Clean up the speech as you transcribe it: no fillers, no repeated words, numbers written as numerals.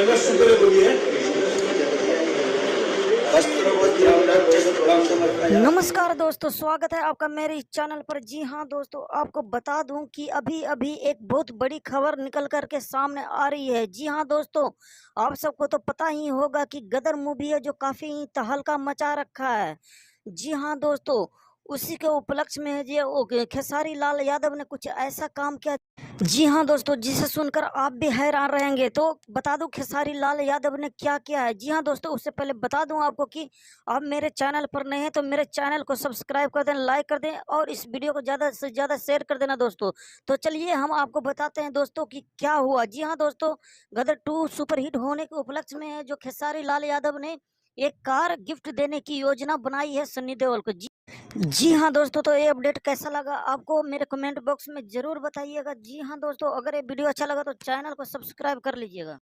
जगह शुक्र है बोलिए। नमस्कार दोस्तों, स्वागत है आपका मेरे इस चैनल पर। जी हाँ दोस्तों, आपको बता दूं कि अभी अभी एक बहुत बड़ी खबर निकल कर के सामने आ रही है। जी हाँ दोस्तों, आप सबको तो पता ही होगा कि गदर मूवी है जो काफी तहलका मचा रखा है। जी हाँ दोस्तों, उसी के उपलक्ष्य में है खेसारी लाल यादव ने कुछ ऐसा काम किया। जी हाँ दोस्तों, जिसे सुनकर आप भी हैरान रहेंगे। तो बता दूं खेसारी लाल यादव ने क्या किया है। जी हाँ दोस्तों, उससे पहले बता दूं आपको कि आप मेरे चैनल पर नए हैं तो मेरे चैनल को सब्सक्राइब कर दें, लाइक कर दें और इस वीडियो को ज़्यादा से ज़्यादा शेयर कर देना दोस्तों। तो चलिए हम आपको बताते हैं दोस्तों कि क्या हुआ। जी हाँ दोस्तों, गदर 2 सुपरहिट होने के उपलक्ष्य में है जो खेसारी लाल यादव ने एक कार गिफ्ट देने की योजना बनाई है सन्नी देओल को। जी हाँ दोस्तों, तो ये अपडेट कैसा लगा आपको मेरे कमेंट बॉक्स में जरूर बताइएगा। जी हाँ दोस्तों, अगर ये वीडियो अच्छा लगा तो चैनल को सब्सक्राइब कर लीजिएगा।